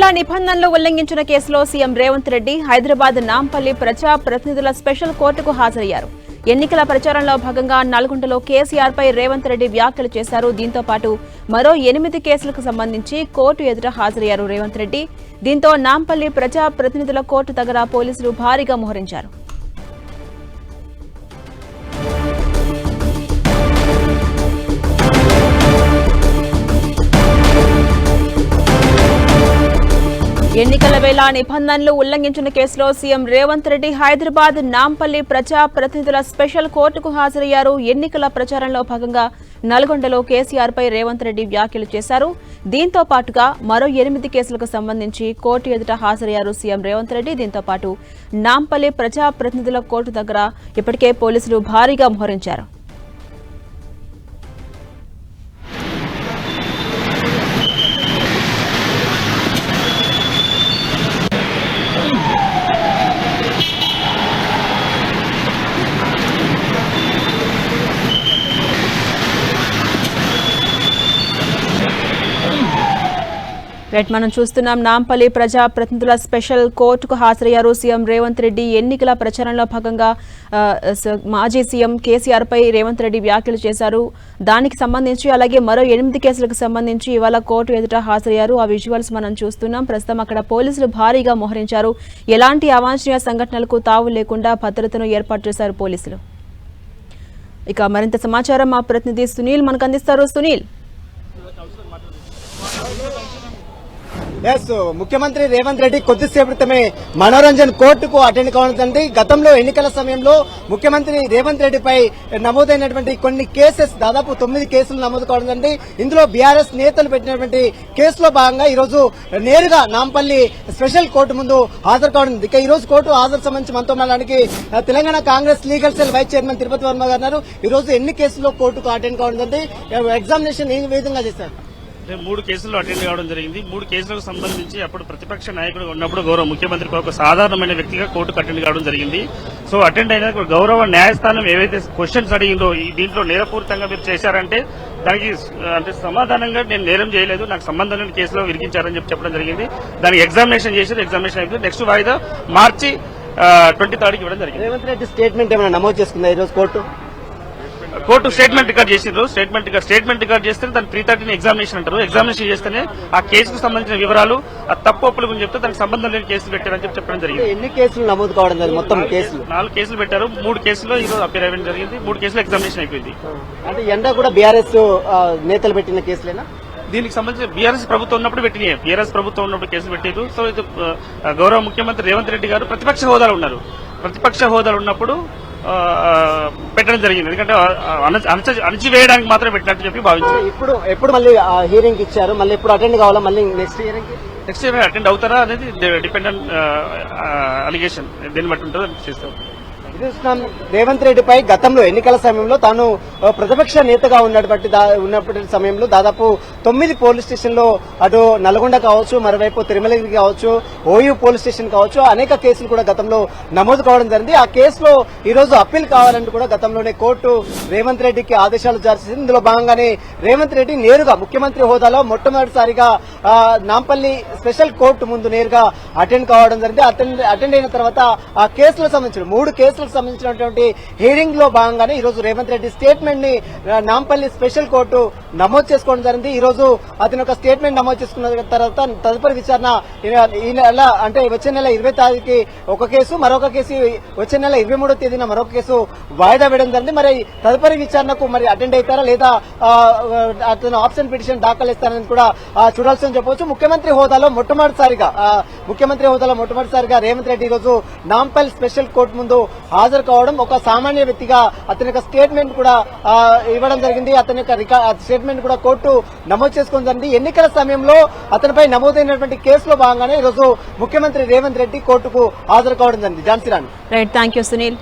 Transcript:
వేళ నిబంధనలు ఉల్లంఘించిన కేసులో సీఎం రేవంత్ రెడ్డి హైదరాబాద్ నాంపల్లి ప్రజా ప్రతినిధుల స్పెషల్ కోర్టుకు హాజరయ్యారు. ఎన్నికల ప్రచారంలో భాగంగా నల్గొండలో కేసీఆర్ పై రేవంత్ రెడ్డి వ్యాఖ్యలు చేశారు. దీంతో పాటు మరో 8 కేసులకు సంబంధించి కోర్టు ఎదుట హాజరయ్యారు రేవంత్ రెడ్డి. దీంతో నాంపల్లి ప్రజా ప్రతినిధుల కోర్టు దగ్గర పోలీసులు భారీగా మోహరించారు. ఎన్నికల వేళ నిబంధనలు ఉల్లంఘించిన కేసులో సీఎం రేవంత్ రెడ్డి హైదరాబాద్ నాంపల్లి ప్రజా ప్రతినిధుల స్పెషల్ కోర్టుకు హాజరయ్యారు. ఎన్నికల ప్రచారంలో భాగంగా నల్గొండలో కేసీఆర్ పై రేవంత్ రెడ్డి వ్యాఖ్యలు చేశారు. దీంతో పాటుగా మరో 8 కేసులకు సంబంధించి కోర్టు ఎదుట హాజరయ్యారు సీఎం రేవంత్ రెడ్డి. దీంతో పాటు నాంపల్లి ప్రజా ప్రతినిధుల కోర్టు దగ్గర ఇప్పటికే పోలీసులు భారీగా మోహరించారు. మనం చూస్తున్నాం నాంపల్లి ప్రజా ప్రతినిధుల స్పెషల్ కోర్టుకు హాజరయ్యారు సీఎం రేవంత్ రెడ్డి. ఎన్నికల ప్రచారంలో భాగంగా మాజీ సీఎం కేసీఆర్ పై రేవంత్ రెడ్డి వ్యాఖ్యలు చేశారు. దానికి సంబంధించి అలాగే మరో 8 కేసులకు సంబంధించి ఇవాళ కోర్టు ఎదుట హాజరయ్యారు. ఆ విజువల్స్ మనం చూస్తున్నాం. ప్రస్తుతం అక్కడ పోలీసులు భారీగా మోహరించారు. ఎలాంటి అవాంఛనీయ సంఘటనలకు తావు లేకుండా భద్రతను ఏర్పాటు చేశారు పోలీసులు. ఇక మరింత సమాచారం మా ప్రతినిధి సునీల్ మనకు అందిస్తారు. సునీల్, ముఖ్యమంత్రి రేవంత్ రెడ్డి కొద్దిసేపు క్రితమే మనోరంజన్ కోర్టుకు అటెండ్ కావడండి. గతంలో ఎన్నికల సమయంలో ముఖ్యమంత్రి రేవంత్ రెడ్డిపై నమోదైనటువంటి కొన్ని కేసెస్, దాదాపు 9 కేసులు నమోదు కావడండి. ఇందులో బీఆర్ఎస్ నేతలు పెట్టినటువంటి కేసులో భాగంగా ఈ రోజు నేరుగా నాంపల్లి స్పెషల్ కోర్టు ముందు హాజరు కావడం. ఇక ఈ రోజు కోర్టు హాజరు సంబంధించి మనతో మాట్లాడడానికి Telangana Congress legal cell vice chairman Tirupati Varma గారు. ఈ రోజు ఎన్ని కేసుల్లో కోర్టుకు అటెండ్ కావడం, ఎగ్జామినేషన్ ఏ విధంగా చేశారు? 3 కేసుల్లో అటెండ్ కావడం జరిగింది. 3 కేసులకు సంబంధించి అప్పుడు ప్రతిపక్ష నాయకుడు ఉన్నప్పుడు గౌరవ ముఖ్యమంత్రికి ఒక సాధారణమైన వ్యక్తిగా కోర్టుకు అటెండ్ కావడం జరిగింది. సో అటెండ్ అయిన గౌరవ న్యాయస్థానం ఏవైతే క్వశ్చన్స్ అడిగిందో దీంట్లో నేరపూరితంగా మీరు చేశారంటే దానికి అంటే సమాధానంగా నేను నేరం చేయలేదు, నాకు సంబంధం లేని కేసులో విరిగించారని చెప్పడం జరిగింది. దానికి ఎగ్జామినేషన్ చేసి ఎగ్జామినేషన్ అయిపోయింది. నెక్స్ట్ వాయిదా మార్చి 23కి ఇవ్వడం జరిగింది. రేవంత్ రెడ్డి స్టేట్మెంట్ ఏమైనా నమోదు చేసుకుందా ఈ రోజు కోర్టు స్టేట్మెంట్ రికార్డ్ చేసిండ్రు. స్టేట్మెంట్ రికార్డ్ చేస్తే దాని 3:30 ఎగ్జామినేషన్ అంటారు. ఎగ్జామినేషన్ చేస్తేనే ఆ కేసుకు సంబంధించిన వివరాలు, ఆ తప్పు ఒప్పుల గురించి చెప్తే దానికి సంబంధం లేని కేసులు పెట్టారని చెప్పడం జరిగింది. ఎన్ని కేసులు నమోదు కావడం జరిగింది? మొత్తం కేసులు 4 కేసులు పెట్టారు. 3 కేసుల్లో ఈ రోజు అపీర్ అవ్వడం జరిగింది. 3 కేసులు ఎగ్జామినేషన్ అయిపోయింది. అంటే ఎండా కూడా బీఆర్ఎస్ నేతలు పెట్టిన కేసులేనా? దీనికి సంబంధించి బీఆర్ఎస్ ప్రభుత్వం ఉన్నప్పుడు పెట్టినాయి. బీఆర్ఎస్ ప్రభుత్వం ఉన్నప్పుడు కేసులు పెట్టారు. సో ఇది గౌరవ ముఖ్యమంత్రి రేవంత్ రెడ్డి గారు ప్రతిపక్ష హోదాలో ఉన్నారు. ప్రతిపక్ష హోదాలో ఉన్నప్పుడు పెట్టడం జరిగింది. ఎందుకంటే అణచివేయడానికి మాత్రం పెట్టినట్టు చెప్పి భావించారు. ఎప్పుడు మళ్ళీ హియరింగ్ ఇచ్చారు? మళ్ళీ ఎప్పుడు అటెండ్ కావాలా? మళ్ళీ నెక్స్ట్ ఇయర్ అటెండ్ అవుతారా అనేది డిపెండెంట్ అలిగేషన్, దీన్ని బట్టి ఉంటుందో చేస్తాం. రేవంత్ రెడ్డిపై గతంలో ఎన్నికల సమయంలో తాను ప్రతిపక్ష నేతగా ఉన్నప్పటి సమయంలో దాదాపు 9 పోలీస్ స్టేషన్లో, అటు నల్గొండ కావచ్చు, మరోవైపు తిరుమలగిరి కావచ్చు, ఓయూ పోలీస్ స్టేషన్ కావచ్చు, అనేక కేసులు కూడా గతంలో నమోదు కావడం జరిగింది. ఆ కేసులో ఈ రోజు అప్పీల్ కావాలంటూ కూడా గతంలోనే కోర్టు రేవంత్ రెడ్డికి ఆదేశాలు జారీ చేసింది. ఇందులో భాగంగానే రేవంత్ రెడ్డి నేరుగా ముఖ్యమంత్రి హోదాలో మొట్టమొదటిసారిగా నాంపల్లి స్పెషల్ కోర్టు ముందు నేరుగా అటెండ్ కావడం జరిగింది. అటెండ్ అయిన తర్వాత ఆ కేసులకు సంబంధించిన 3 కేసులకు సంబంధించినటువంటి హియరింగ్ లో భాగంగానే ఈ రోజు రేవంత్ రెడ్డి స్టేట్మెంట్ ని నాంపల్లి స్పెషల్ కోర్టు నమోదు చేసుకోవడం జరిగింది. ఈ రోజు అతని ఒక స్టేట్మెంట్ నమోదు చేసుకున్న తర్వాత తదుపరి విచారణ ఈ నెల, అంటే వచ్చే నెల 20వ తారీఖుకి ఒక కేసు, మరొక కేసు వచ్చే నెల 23వ తేదీన మరొక కేసు వాయిదా వేయడం జరిగింది. మరి తదుపరి విచారణకు మరి అటెండ్ అవుతారా లేదా అతను ఆప్షన్ పిటిషన్ దాఖలు ఇస్తారని కూడా చూడాల్సిందని చెప్పవచ్చు. ముఖ్యమంత్రి హోదాలో మొట్టమొదటిసారిగా రేవంత్ రెడ్డి ఈ రోజు నాంపల్లి స్పెషల్ కోర్టు ముందు హాజరు కావడం, ఒక సామాన్య వ్యక్తిగా అతని యొక్క స్టేట్మెంట్ కూడా ఇవ్వడం జరిగింది. అతని యొక్క స్టేట్మెంట్ కూడా కోర్టు నమోదు చేసుకోవడం జరిగింది. ఎన్నికల సమయంలో అతనిపై నమోదైనటువంటి కేసులో భాగంగానే ఈరోజు ముఖ్యమంత్రి రేవంత్ రెడ్డి కోర్టుకు హాజరు కావడం జరిగింది. Jhansi Rani. Right, thank you Sunil.